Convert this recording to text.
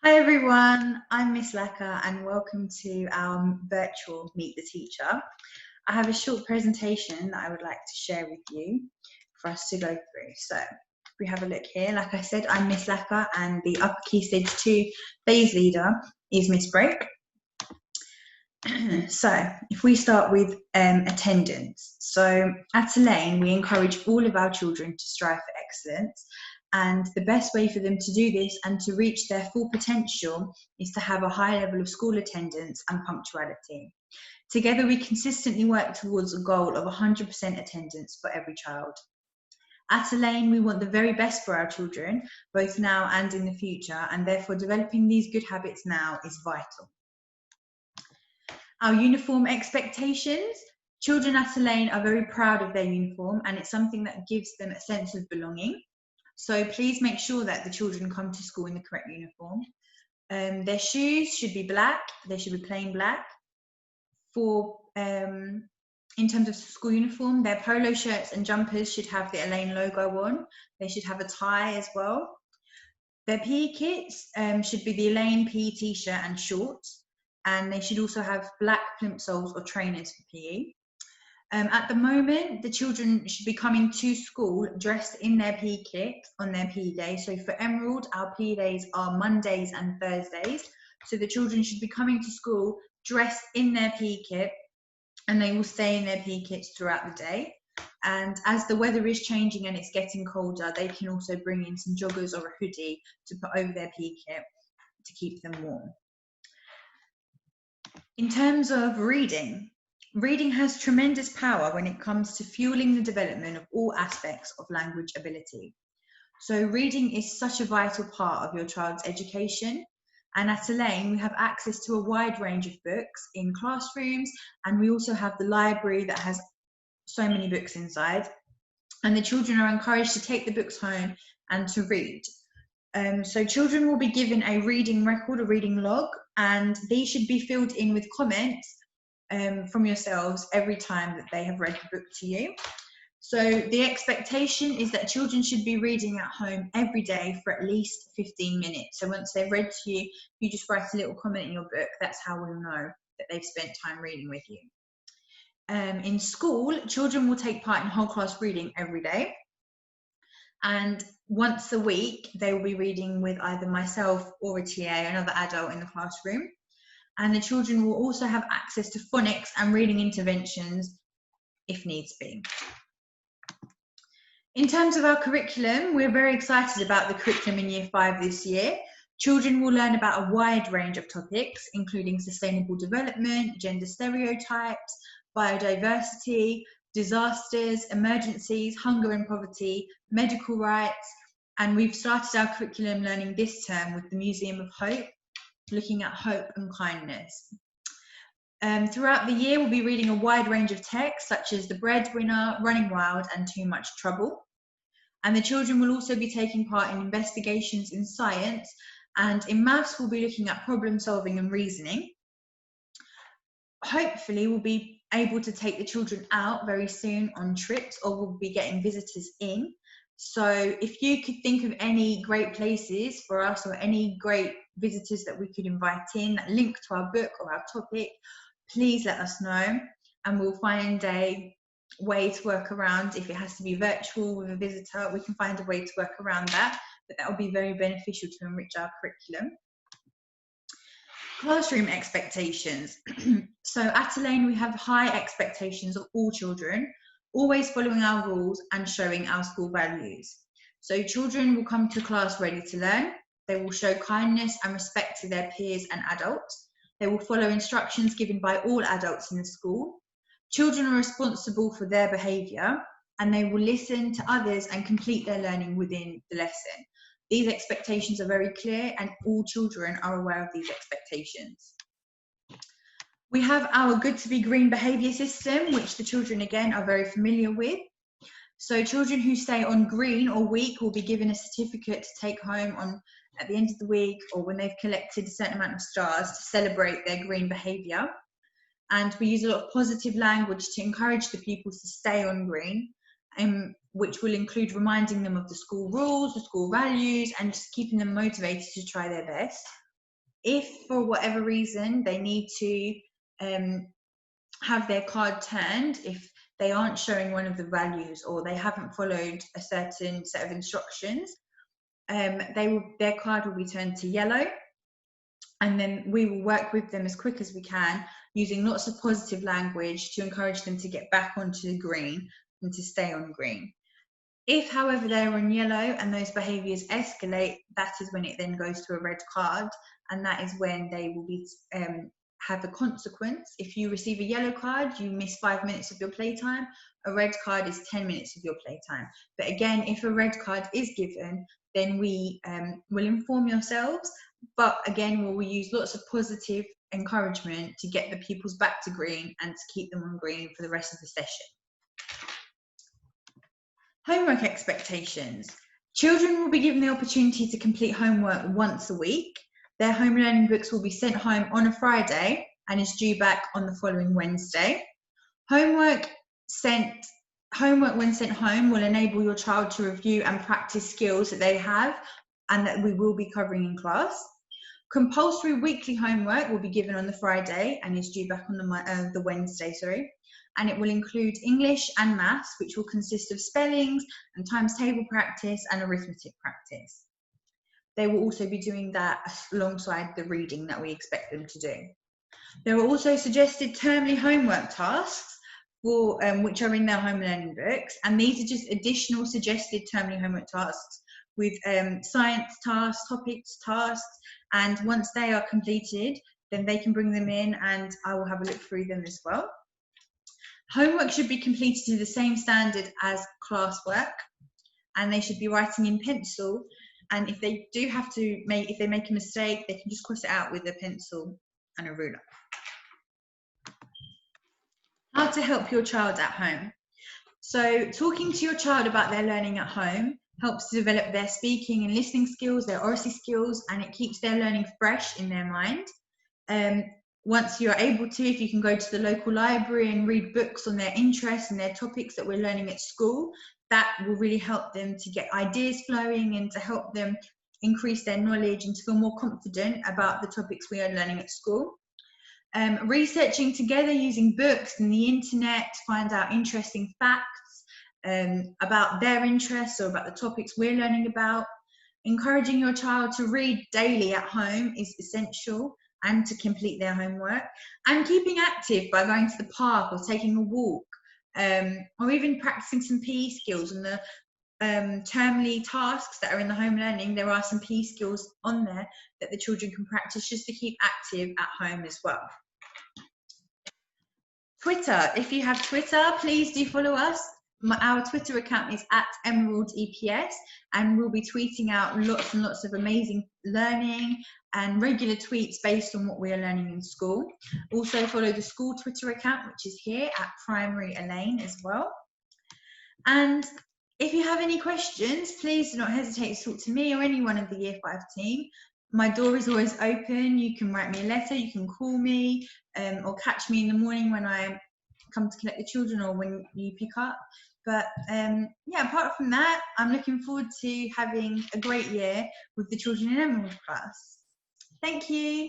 Hi everyone, I'm Miss Lakha and welcome to our virtual Meet the Teacher. I have a short presentation that I would like to share with you for us to go through. So if we have a look here, like I said, I'm Miss Lakha and the Upper Key Stage 2 phase leader is Miss Break. So if we start with attendance. So at Elaine, we encourage all of our children to strive for excellence. And the best way for them to do this and to reach their full potential is to have a high level of school attendance and punctuality. Together, we consistently work towards a goal of 100% attendance for every child. At Elaine, we want the very best for our children, both now and in the future, and therefore developing these good habits now is vital. Our uniform expectations. Children at Elaine are very proud of their uniform and it's something that gives them a sense of belonging. So please make sure that the children come to school in the correct uniform. Their shoes should be black, they should be plain black. In terms of school uniform, their polo shirts and jumpers should have the Elaine logo on. They should have a tie as well. Their PE kits should be the Elaine PE t-shirt and shorts, and they should also have black plimsolls or trainers for PE. At the moment, the children should be coming to school dressed in their PE kit on their PE day. So for Emerald, our PE days are Mondays and Thursdays. So the children should be coming to school dressed in their PE kit and they will stay in their PE kits throughout the day. And as the weather is changing and it's getting colder, they can also bring in some joggers or a hoodie to put over their PE kit to keep them warm. In terms of reading, reading has tremendous power when it comes to fueling the development of all aspects of language ability. So reading is such a vital part of your child's education. And at Elaine, we have access to a wide range of books in classrooms, and we also have the library that has so many books inside. And the children are encouraged to take the books home and to read. So children will be given a reading record, a reading log, and these should be filled in with comments from yourselves every time that they have read the book to you. So the expectation is that children should be reading at home every day for at least 15 minutes. So once they've read to you, you just write a little comment in your book. That's how we'll know that they've spent time reading with you. In school, children will take part in whole class reading every day. And once a week, they will be reading with either myself or a TA, another adult in the classroom. And the children will also have access to phonics and reading interventions if needs be. In terms of our curriculum, we're very excited about the curriculum in Year 5 this year. Children will learn about a wide range of topics, including sustainable development, gender stereotypes, biodiversity, disasters, emergencies, hunger and poverty, medical rights, and we've started our curriculum learning this term with the Museum of Hope, looking at hope and kindness. Throughout the year, we'll be reading a wide range of texts such as The Breadwinner, Running Wild, and Too Much Trouble. And the children will also be taking part in investigations in science, and in maths, we'll be looking at problem solving and reasoning. Hopefully, we'll be able to take the children out very soon on trips, or we'll be getting visitors in. So if you could think of any great places for us or any great visitors that we could invite in that link to our book or our topic, please let us know and we'll find a way to work around. If it has to be virtual with a visitor, we can find a way to work around that, but that will be very beneficial to enrich our curriculum. Classroom expectations. So at Elaine, we have high expectations of all children, always following our rules and showing our school values. So children will come to class ready to learn. They will show kindness and respect to their peers and adults. They will follow instructions given by all adults in the school. Children are responsible for their behaviour and they will listen to others and complete their learning within the lesson. These expectations are very clear and all children are aware of these expectations. We have our Good to Be Green behaviour system, which the children again are very familiar with. So children who stay on green or week will be given a certificate to take home at the end of the week or when they've collected a certain amount of stars to celebrate their green behaviour. And we use a lot of positive language to encourage the pupils to stay on green, which will include reminding them of the school rules, the school values, and just keeping them motivated to try their best. If for whatever reason they need to have their card turned, if they aren't showing one of the values or they haven't followed a certain set of instructions, their card will be turned to yellow, and then we will work with them as quick as we can using lots of positive language to encourage them to get back onto green and to stay on green. If, however, they're on yellow and those behaviours escalate, that is when it then goes to a red card, and that is when they will be have a consequence. If you receive a yellow card, you miss 5 minutes of your playtime. A red card is 10 minutes of your playtime. But again, if a red card is given, then we will inform yourselves. But again, we'll use lots of positive encouragement to get the pupils back to green and to keep them on green for the rest of the session. Homework expectations. Children will be given the opportunity to complete homework once a week. Their home learning books will be sent home on a Friday and is due back on the following Wednesday. Homework when sent home will enable your child to review and practice skills that they have and that we will be covering in class. Compulsory weekly homework will be given on the Friday and is due back on the Wednesday, and it will include English and maths, which will consist of spellings and times table practice and arithmetic practice. They will also be doing that alongside the reading that we expect them to do. There are also suggested termly homework tasks for which are in their home learning books, and these are just additional suggested termly homework tasks with science tasks, topics tasks, and once they are completed, then they can bring them in and I will have a look through them as well. Homework should be completed to the same standard as classwork, and they should be writing in pencil, and if they do have to if they make a mistake, they can just cross it out with a pencil and a ruler. How to help your child at home. So talking to your child about their learning at home helps to develop their speaking and listening skills, their oracy skills, and it keeps their learning fresh in their mind. Once you're able to, if you can go to the local library and read books on their interests and their topics that we're learning at school, that will really help them to get ideas flowing and to help them increase their knowledge and to feel more confident about the topics we are learning at school. Researching together using books and the internet to find out interesting facts about their interests or about the topics we're learning about. Encouraging your child to read daily at home is essential, and to complete their homework, and keeping active by going to the park or taking a walk, or even practicing some PE skills. And the termly tasks that are in the home learning, there are some PE skills on there that the children can practice just to keep active at home as well. Twitter, if you have Twitter, please do follow us. Our Twitter account is @EmeraldEPS, and we'll be tweeting out lots and lots of amazing learning and regular tweets based on what we are learning in school. Also follow the school Twitter account, which is here @Primary Elaine as well. And if you have any questions, please do not hesitate to talk to me or anyone of the Year 5 team. My door is always open. You can write me a letter, you can call me, or catch me in the morning when I come to collect the children or when you pick up. But yeah, apart from that, I'm looking forward to having a great year with the children in Emerald class. Thank you.